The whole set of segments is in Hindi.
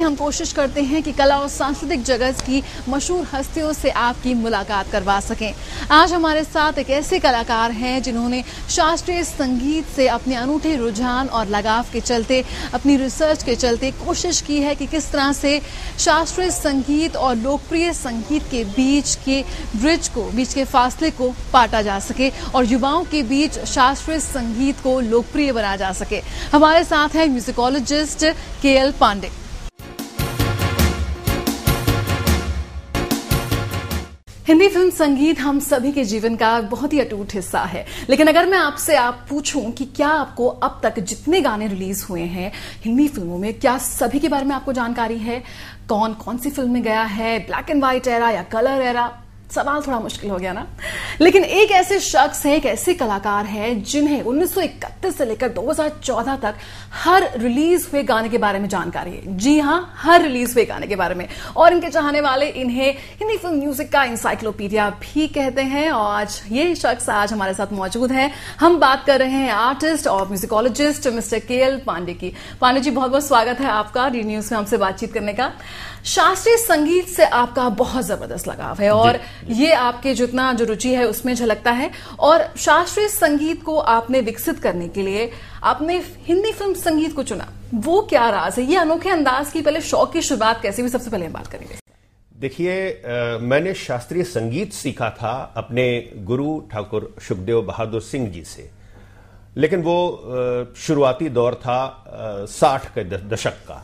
हम कोशिश करते हैं कि कला और सांस्कृतिक जगत की मशहूर हस्तियों से आपकी मुलाकात करवा सकें। आज हमारे साथ एक ऐसे कलाकार हैं जिन्होंने शास्त्रीय संगीत से अपने अनूठे रुझान और लगाव के चलते, अपनी रिसर्च के चलते कोशिश की है कि किस तरह से शास्त्रीय संगीत और लोकप्रिय संगीत के बीच के फासले को पाटा जा सके और युवाओं के बीच शास्त्रीय संगीत को लोकप्रिय बनाया जा सके। हमारे साथ हैं musicologist K L Pandey. Hindi film संगीत हम सभी के जीवन का बहुत ही अटूट हिस्सा है, लेकिन अगर मैं आपसे पूछूं कि क्या आपको अब तक जितने गाने रिलीज हुए हैं हिंदी फिल्मों में, क्या सभी के बारे में आपको जानकारी है? कौन कौन सी फिल्म में गया है, ब्लैक एंड व्हाइट एरा या कलर एरा? सवाल थोड़ा मुश्किल हो गया ना। लेकिन एक ऐसे शख्स है, एक ऐसे कलाकार है जिन्हें 1931 से लेकर 2014 तक हर रिलीज हुए गाने के बारे में जानकारी है। जी हां, हर रिलीज हुए गाने के बारे में। और इनके चाहने वाले इन्हें हिंदी फिल्म म्यूजिक का इंसाइक्लोपीडिया भी कहते हैं। और आज ये शख्स हमारे साथ मौजूद है। हम बात कर रहे हैं आर्टिस्ट और म्यूजिकोलॉजिस्ट मिस्टर केएल पांडे की। पांडे जी, बहुत बहुत स्वागत है आपका डी न्यूज में हमसे बातचीत करने का। शास्त्रीय संगीत से आपका बहुत जबरदस्त लगाव है और ये आपके जितना जो रुचि है उसमें झलकता है। और शास्त्रीय संगीत को आपने विकसित करने के लिए आपने हिंदी फिल्म संगीत को चुना, वो क्या राज है? ये अनोखे अंदाज की पहले शौक की शुरुआत कैसे हुई, सबसे पहले हम बात करेंगे। देखिए, मैंने शास्त्रीय संगीत सीखा था अपने गुरु ठाकुर सुखदेव बहादुर सिंह जी से, लेकिन वो शुरुआती दौर था 60 के दशक का।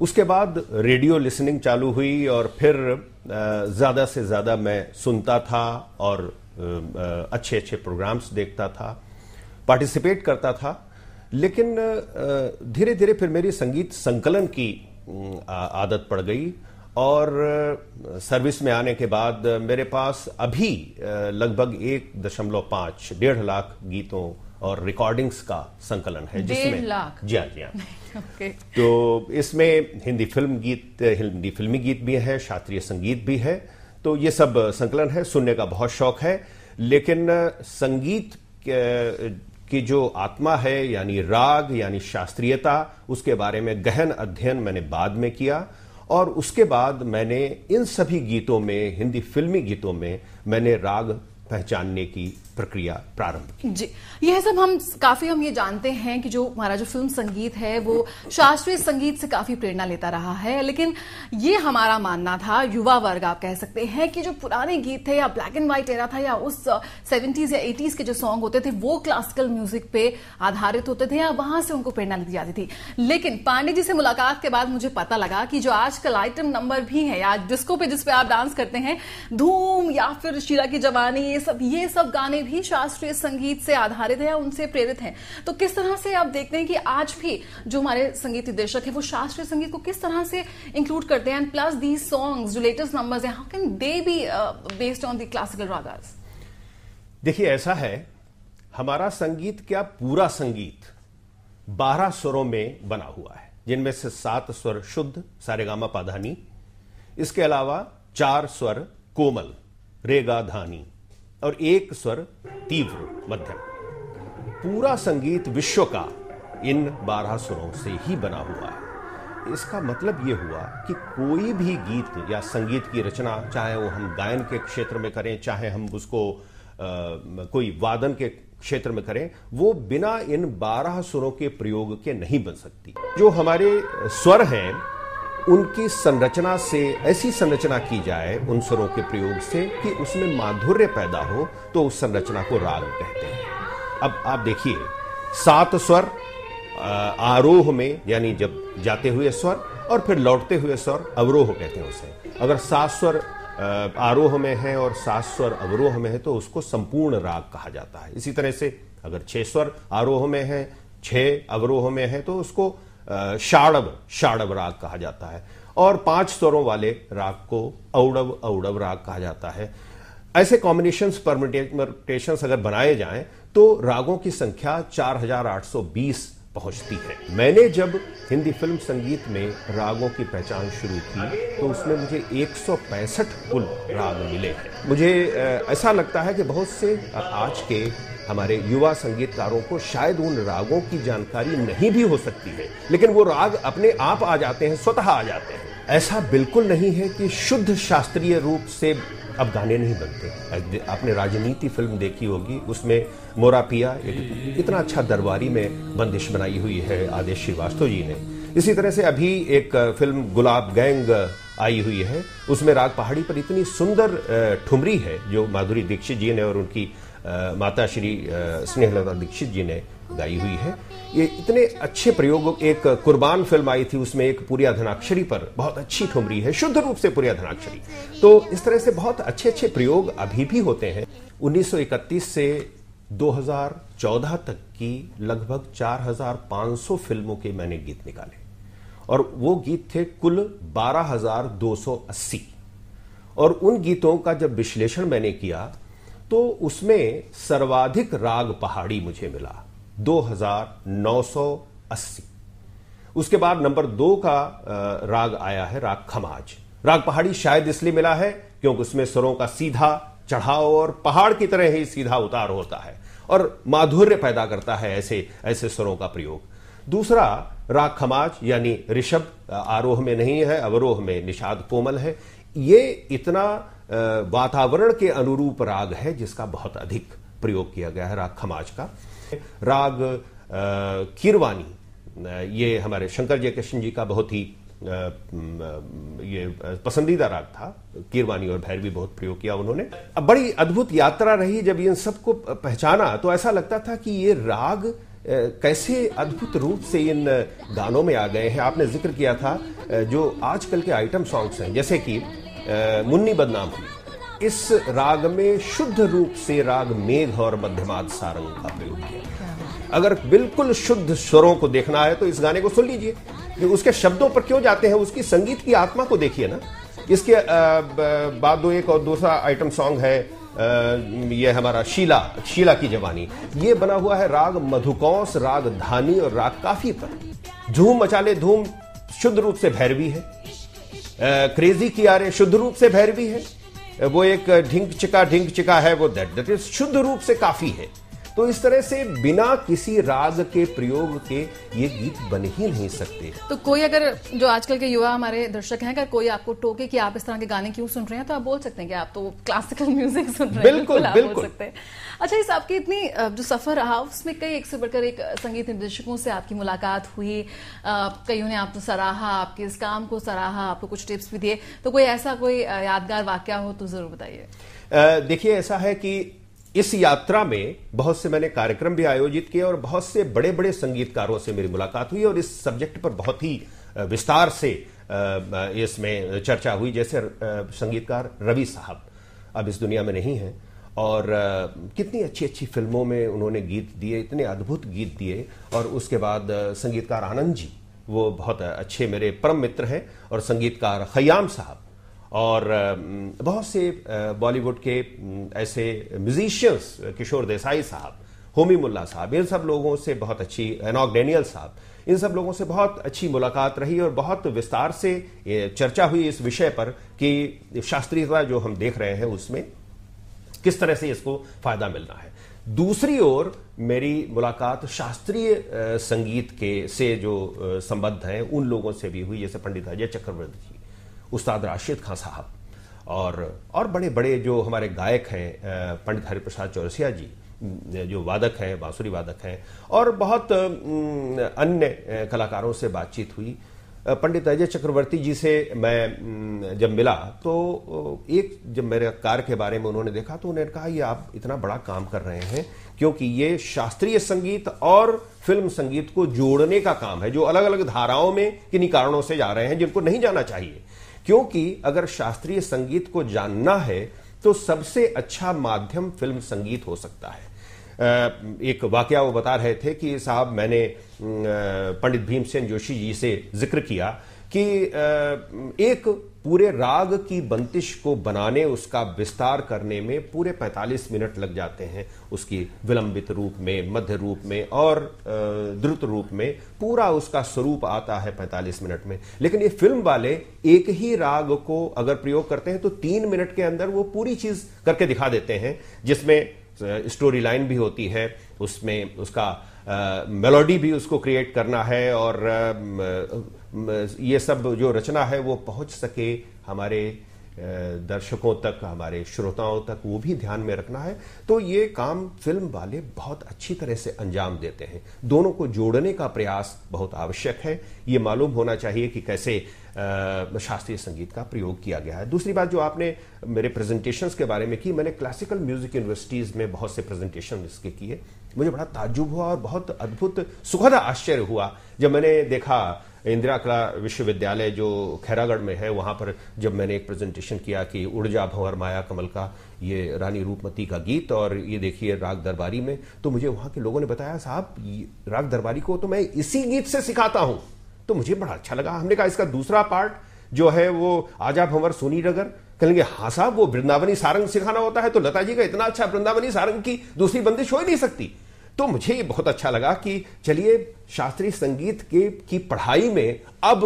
उसके बाद रेडियो लिसनिंग चालू हुई और फिर ज्यादा से ज्यादा मैं सुनता था और अच्छे अच्छे प्रोग्राम्स देखता था, पार्टिसिपेट करता था। लेकिन धीरे धीरे फिर मेरी संगीत संकलन की आदत पड़ गई और सर्विस में आने के बाद मेरे पास अभी लगभग 1.5 लाख गीतों और रिकॉर्डिंग्स का संकलन है, जिसमें 1.5 लाख। जी हाँ okay. तो इसमें हिंदी फिल्मी गीत भी है, शास्त्रीय संगीत भी है। तो ये सब संकलन है, सुनने का बहुत शौक है। लेकिन संगीत की जो आत्मा है, यानी राग, यानी शास्त्रीयता, उसके बारे में गहन अध्ययन मैंने बाद में किया। और उसके बाद मैंने इन सभी गीतों में, हिंदी फिल्मी गीतों में, मैंने राग पहचानने की प्रक्रिया प्रारंभ की। जी, यह सब हम ये जानते हैं कि जो हमारा जो फिल्म संगीत है वो शास्त्रीय संगीत से काफी प्रेरणा लेता रहा है। लेकिन ये हमारा मानना था, युवा वर्ग आप कह सकते हैं, कि जो पुराने गीत थे या ब्लैक एंड व्हाइट एरा था या उस 70s या 80s के जो सॉन्ग होते थे वो क्लासिकल म्यूजिक पे आधारित होते थे या वहां से उनको प्रेरणा ली जाती थी। लेकिन पांडे जी से मुलाकात के बाद मुझे पता लगा कि जो आजकल आइटम नंबर भी है या डिस्को पे जिसपे आप डांस करते हैं, धूम या फिर शीला की जवानी, ये सब गाने भी शास्त्रीय संगीत से आधारित है या उनसे प्रेरित हैं। तो किस तरह से आप देखते हैं कि आज भी जो हमारे संगीत निर्देशक है वो शास्त्रीय संगीत को किस तरह से इंक्लूड करते हैं? एंड प्लस दीज सॉन्ग्स जो लेटेस्ट नंबर्स हैं, how can they be based on the classical ragas? देखिए, ऐसा है, हमारा संगीत क्या, पूरा संगीत 12 स्वरों में बना हुआ है, जिनमें से 7 स्वर शुद्ध सारेगामा पाधानी, इसके अलावा 4 स्वर कोमल रेगा धानी और 1 स्वर तीव्र मध्यम। पूरा संगीत विश्व का इन 12 स्वरों से ही बना हुआ है। इसका मतलब यह हुआ कि कोई भी गीत या संगीत की रचना, चाहे वो हम गायन के क्षेत्र में करें, चाहे हम उसको कोई वादन के क्षेत्र में करें, वो बिना इन 12 स्वरों के प्रयोग के नहीं बन सकती। जो हमारे स्वर हैं उनकी संरचना से ऐसी संरचना की जाए उन स्वरों के प्रयोग से कि उसमें माधुर्य पैदा हो, तो उस संरचना को राग कहते हैं। अब आप देखिए, 7 स्वर आरोह में, यानी जब जाते हुए स्वर, और फिर लौटते हुए स्वर अवरोह कहते हैं उसे। अगर 7 स्वर आरोह में है और 7 स्वर अवरोह में है तो उसको संपूर्ण राग कहा जाता है। इसी तरह से अगर 6 स्वर आरोह में है, 6 अवरोह में है, तो उसको षाडव राग कहा जाता है। और 5 स्वरों वाले राग को औडव राग कहा जाता है। ऐसे कॉम्बिनेशंस, परम्यूटेशंस अगर बनाए जाएं तो रागों की संख्या 4820 पहुंचती है। मैंने जब हिंदी फिल्म संगीत में रागों की पहचान शुरू की तो उसमें मुझे 165 कुल राग मिले हैं। मुझे ऐसा लगता है कि बहुत से आज के हमारे युवा संगीतकारों को शायद उन रागों की जानकारी नहीं भी हो सकती है, लेकिन वो राग अपने आप आ जाते हैं, स्वतः आ जाते हैं। ऐसा बिल्कुल नहीं है कि शुद्ध शास्त्रीय रूप से अब गाने नहीं बनते। आपने राजनीति फिल्म देखी होगी, उसमें मोरा पिया एक इतना अच्छा दरबारी में बंदिश बनाई हुई है आदेश श्रीवास्तव जी ने। इसी तरह से अभी एक फिल्म गुलाब गैंग आई हुई है, उसमें राग पहाड़ी पर इतनी सुंदर ठुमरी है जो माधुरी दीक्षित जी ने और उनकी माता श्री स्नेहलता दीक्षित जी ने गाई हुई है। ये इतने अच्छे प्रयोग, एक कुर्बान फिल्म आई थी, उसमें एक पूरी अधनाक्षरी पर बहुत अच्छी ठुमरी है, शुद्ध रूप से पूरी अधनाक्षरी। तो इस तरह से बहुत अच्छे अच्छे प्रयोग अभी भी होते हैं। 1931 से 2014 तक की लगभग 4500 फिल्मों के मैंने गीत निकाले और वो गीत थे कुल 12,280। और उन गीतों का जब विश्लेषण मैंने किया तो उसमें सर्वाधिक राग पहाड़ी मुझे मिला 2,980। उसके बाद नंबर 2 का राग आया है राग खमाज। राग पहाड़ी शायद इसलिए मिला है क्योंकि उसमें स्वरों का सीधा चढ़ाव और पहाड़ की तरह ही सीधा उतार होता है और माधुर्य पैदा करता है ऐसे स्वरों का प्रयोग। दूसरा राग खमाज यानी ऋषभ आरोह में नहीं है, अवरोह में निषाद कोमल है। ये इतना वातावरण के अनुरूप राग है जिसका बहुत अधिक प्रयोग किया गया है राग खमाज का। राग कीरवानी, ये हमारे शंकर जयकिशन जी का बहुत ही ये पसंदीदा राग था। कीरवानी और भैरवी बहुत प्रयोग किया उन्होंने। अब बड़ी अद्भुत यात्रा रही। जब इन सबको पहचाना तो ऐसा लगता था कि ये राग कैसे अद्भुत रूप से इन गानों में आ गए हैं। आपने जिक्र किया था जो आजकल के आइटम सॉन्ग्स हैं, जैसे कि मुन्नी बदनाम हुई, इस राग में शुद्ध रूप से राग मेघ और मध्यमाद सारंग का प्रयोग किया। अगर बिल्कुल शुद्ध स्वरों को देखना है तो इस गाने को सुन लीजिए कि उसके शब्दों पर क्यों जाते हैं, उसकी संगीत की आत्मा को देखिए ना। इसके बाद दो एक और दूसरा आइटम सॉन्ग है, ये हमारा शीला की जवानी। ये बना हुआ है राग मधुकौंस, राग धानी और राग काफी पर। झूम मचाले धूम शुद्ध रूप से भैरवी है। क्रेजी कियारे शुद्ध रूप से भैरवी है। वो एक ढिंक चिका है, वो दैट इज शुद्ध रूप से काफी है। तो इस तरह से बिना किसी राग के प्रयोग के ये गीत बन ही नहीं सकते। तो कोई अगर जो आजकल के युवा हमारे दर्शक हैं, अगर कोई आपको टोके कि आप इस तरह के गाने क्यों सुन रहे हैं, तो आप बोल सकते हैं कि आप तो क्लासिकल म्यूजिक सुन रहे हैं। बिल्कुल आप बोल सकते हैं। अच्छा, इस आपकी इतनी जो सफर रहा उसमें कई एक से बढ़कर एक संगीत निर्देशकों से आपकी मुलाकात हुई, कईयों ने आपको सराहा, आपके इस काम को सराहा, आपको कुछ टिप्स भी दिए। तो कोई ऐसा कोई यादगार वाकया हो तो जरूर बताइए। देखिए, ऐसा है कि इस यात्रा में बहुत से मैंने कार्यक्रम भी आयोजित किए और बहुत से बड़े बड़े संगीतकारों से मेरी मुलाकात हुई और इस सब्जेक्ट पर बहुत ही विस्तार से इसमें चर्चा हुई। जैसे संगीतकार रवि साहब अब इस दुनिया में नहीं हैं और कितनी अच्छी अच्छी फिल्मों में उन्होंने गीत दिए, इतने अद्भुत गीत दिए। और उसके बाद संगीतकार आनंद जी, वो बहुत अच्छे मेरे परम मित्र हैं, और संगीतकार खयाम साहब और बहुत से बॉलीवुड के ऐसे म्यूजिशियंस, किशोर देसाई साहब, होमी मुल्ला साहब, इन सब लोगों से बहुत अच्छी, एनॉक डैनियल साहब, इन सब लोगों से बहुत अच्छी मुलाकात रही और बहुत विस्तार से चर्चा हुई इस विषय पर कि शास्त्रीयता जो हम देख रहे हैं उसमें किस तरह से इसको फायदा मिलना है। दूसरी ओर मेरी मुलाकात शास्त्रीय संगीत के से जो संबद्ध हैं उन लोगों से भी हुई, जैसे पंडित अजय चक्रवर्ती जी, उस्ताद राशिद खान साहब और बड़े बड़े जो हमारे गायक हैं, पंडित हरिप्रसाद चौरसिया जी जो वादक हैं, बांसुरी वादक हैं, और बहुत अन्य कलाकारों से बातचीत हुई। पंडित अजय चक्रवर्ती जी से मैं जब मिला तो जब मेरे कार्य के बारे में उन्होंने देखा तो उन्होंने कहा, ये आप इतना बड़ा काम कर रहे हैं क्योंकि ये शास्त्रीय संगीत और फिल्म संगीत को जोड़ने का काम है, जो अलग अलग धाराओं में किन्हीं कारणों से जा रहे हैं जिनको नहीं जाना चाहिए। क्योंकि अगर शास्त्रीय संगीत को जानना है तो सबसे अच्छा माध्यम फिल्म संगीत हो सकता है। एक वाकया वो बता रहे थे कि साहब, मैंने पंडित भीमसेन जोशी जी से जिक्र किया कि एक पूरे राग की बंदिश को बनाने, उसका विस्तार करने में पूरे 45 मिनट लग जाते हैं। उसकी विलंबित रूप में, मध्य रूप में और द्रुत रूप में पूरा उसका स्वरूप आता है 45 मिनट में। लेकिन ये फिल्म वाले एक ही राग को अगर प्रयोग करते हैं तो 3 मिनट के अंदर वो पूरी चीज करके दिखा देते हैं, जिसमें स्टोरी लाइन भी होती है, उसमें उसका मेलोडी भी उसको क्रिएट करना है और ये सब जो रचना है वो पहुंच सके हमारे दर्शकों तक, हमारे श्रोताओं तक, वो भी ध्यान में रखना है। तो ये काम फिल्म वाले बहुत अच्छी तरह से अंजाम देते हैं। दोनों को जोड़ने का प्रयास बहुत आवश्यक है। ये मालूम होना चाहिए कि कैसे शास्त्रीय संगीत का प्रयोग किया गया है। दूसरी बात जो आपने मेरे प्रेजेंटेशंस के बारे में की, मैंने क्लासिकल म्यूजिक यूनिवर्सिटीज में बहुत से प्रेजेंटेशन इसके किए। मुझे बड़ा ताज्जुब हुआ और बहुत अद्भुत सुखद आश्चर्य हुआ जब मैंने देखा इंदिरा कला विश्वविद्यालय जो खैरागढ़ में है, वहां पर जब मैंने एक प्रेजेंटेशन किया कि उड़ जा भंवर माया कमल का ये रानी रूपमती का गीत और ये देखिए राग दरबारी में, तो मुझे वहां के लोगों ने बताया साहब राग दरबारी को तो मैं इसी गीत से सिखाता हूं। तो मुझे बड़ा अच्छा लगा। हमने कहा इसका दूसरा पार्ट जो है वो आजा भंवर सोनी डगर, कहेंगे हाँ साहब वो वृंदावनी सारंग सिखाना होता है, तो लता जी का इतना अच्छा वृंदावनी सारंग की दूसरी बंदिश हो ही नहीं सकती। तो मुझे ये बहुत अच्छा लगा कि चलिए शास्त्रीय संगीत की पढ़ाई में अब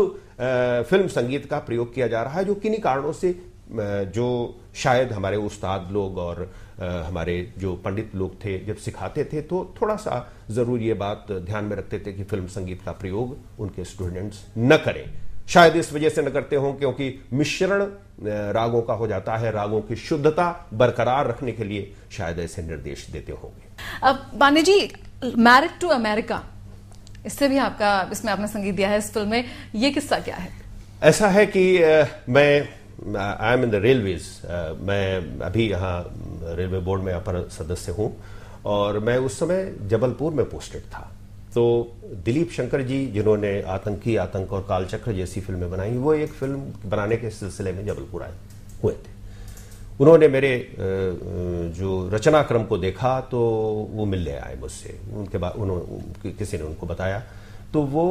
फिल्म संगीत का प्रयोग किया जा रहा है, जो किन्हीं कारणों से जो शायद हमारे उस्ताद लोग और हमारे जो पंडित लोग थे जब सिखाते थे तो थोड़ा सा जरूर ये बात ध्यान में रखते थे कि फिल्म संगीत का प्रयोग उनके स्टूडेंट्स न करें। शायद इस वजह से न करते हों क्योंकि मिश्रण रागों का हो जाता है, रागों की शुद्धता बरकरार रखने के लिए शायद ऐसे निर्देश देते होंगे। अब बानी जी, मैरिड टू अमेरिका, इससे भी आपका, इसमें आपने संगीत दिया है इस फिल्म में, ये किस्सा क्या है? ऐसा है कि मैं I am in the railways, मैं अभी यहाँ रेलवे बोर्ड में अपर सदस्य हूँ और मैं उस समय जबलपुर में पोस्टेड था। तो दिलीप शंकर जी जिन्होंने आतंकी, आतंक और कालचक्र जैसी फिल्में बनाई, वो एक फिल्म बनाने के सिलसिले में जबलपुर आए हुए थे। उन्होंने मेरे जो रचनाक्रम को देखा तो वो मिलने आए मुझसे। उनके बाद किसी ने उनको बताया तो वो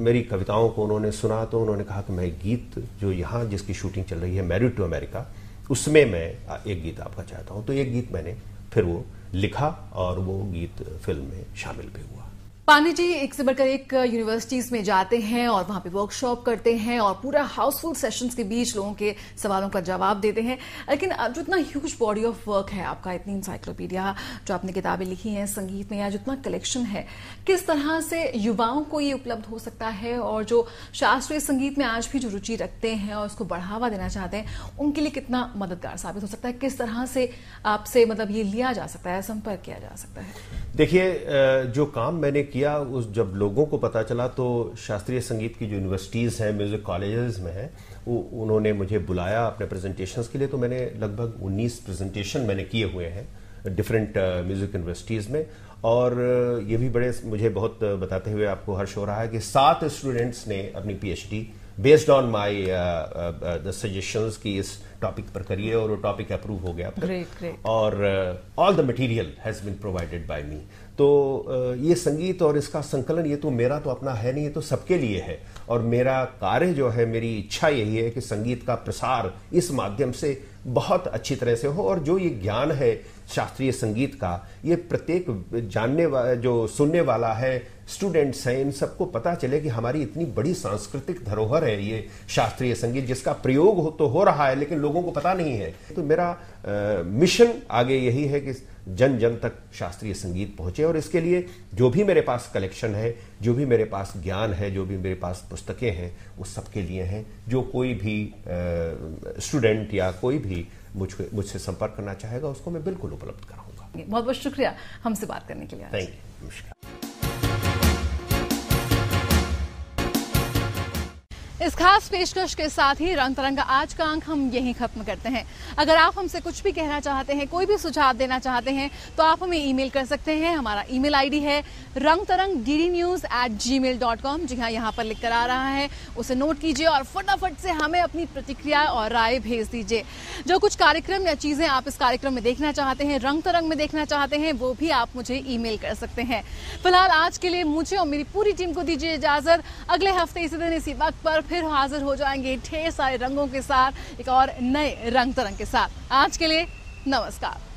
मेरी कविताओं को उन्होंने सुना तो उन्होंने कहा कि मैं गीत जो यहाँ जिसकी शूटिंग चल रही है मैरिड टू अमेरिका, उसमें मैं एक गीत आपका चाहता हूँ। तो एक गीत मैंने फिर वो लिखा और वो गीत फिल्म में शामिल भी हुआ। पानी जी एक से बढ़कर एक यूनिवर्सिटीज में जाते हैं और वहां पे वर्कशॉप करते हैं और पूरा हाउसफुल सेशंस के बीच लोगों के सवालों का जवाब देते हैं। लेकिन जो इतना ह्यूज बॉडी ऑफ वर्क है आपका, इतनी इंसाइक्लोपीडिया जो आपने किताबें लिखी हैं संगीत में, या जितना कलेक्शन है, किस तरह से युवाओं को ये उपलब्ध हो सकता है और जो शास्त्रीय संगीत में आज भी जो रुचि रखते हैं और उसको बढ़ावा देना चाहते हैं उनके लिए कितना मददगार साबित हो सकता है? किस तरह से आपसे मतलब ये लिया जा सकता है, संपर्क किया जा सकता है? देखिए जो काम मैंने किया उस जब लोगों को पता चला तो शास्त्रीय संगीत की जो यूनिवर्सिटीज़ हैं, म्यूजिक कॉलेजेस में है, उन्होंने मुझे बुलाया अपने प्रेजेंटेशंस के लिए। तो मैंने लगभग 19 प्रेजेंटेशन मैंने किए हुए हैं डिफरेंट म्यूजिक यूनिवर्सिटीज़ में। और ये भी बड़े मुझे बहुत बताते हुए आपको हर्ष हो रहा है कि 7 स्टूडेंट्स ने अपनी PhD based on my the suggestions की इस टॉपिक पर करिए और वो टॉपिक अप्रूव हो गया। great. और all the material has been provided by me. तो ये संगीत और इसका संकलन ये तो मेरा तो अपना है नहीं, ये तो सबके लिए है। और मेरा कार्य जो है, मेरी इच्छा यही है कि संगीत का प्रसार इस माध्यम से बहुत अच्छी तरह से हो और जो ये ज्ञान है शास्त्रीय संगीत का, ये प्रत्येक जानने वाला, जो सुनने वाला है, स्टूडेंट्स हैं, इन सबको पता चले कि हमारी इतनी बड़ी सांस्कृतिक धरोहर है ये शास्त्रीय संगीत, जिसका प्रयोग तो हो रहा है लेकिन लोगों को पता नहीं है। तो मेरा मिशन आगे यही है कि जन जन तक शास्त्रीय संगीत पहुंचे और इसके लिए जो भी मेरे पास कलेक्शन है, जो भी मेरे पास ज्ञान है, जो भी मेरे पास पुस्तकें हैं, वो सबके लिए हैं। जो कोई भी स्टूडेंट या कोई भी मुझसे संपर्क करना चाहेगा उसको मैं बिल्कुल उपलब्ध कराऊंगा। बहुत बहुत शुक्रिया हमसे बात करने के लिए। Thank you. नमस्कार। इस खास पेशकश के साथ ही रंग तरंग आज का अंक हम यहीं खत्म करते हैं। अगर आप हमसे कुछ भी कहना चाहते हैं, कोई भी सुझाव देना चाहते हैं, तो आप हमें ईमेल कर सकते हैं। हमारा ईमेल आईडी है rangtarangddnews@gmail.com। जी हाँ, यहाँ पर लिख कर आ रहा है, उसे नोट कीजिए और फटाफट से हमें अपनी प्रतिक्रिया और राय भेज दीजिए। जो कुछ कार्यक्रम या चीजें आप इस कार्यक्रम में देखना चाहते हैं, रंग तरंग में देखना चाहते हैं, वो भी आप मुझे ईमेल कर सकते हैं। फिलहाल आज के लिए मुझे और मेरी पूरी टीम को दीजिए इजाजत। अगले हफ्ते इसी दिन इसी वक्त पर फिर हाजिर हो जाएंगे ढेर सारे रंगों के साथ, एक और नए रंग तरंग के साथ। आज के लिए नमस्कार।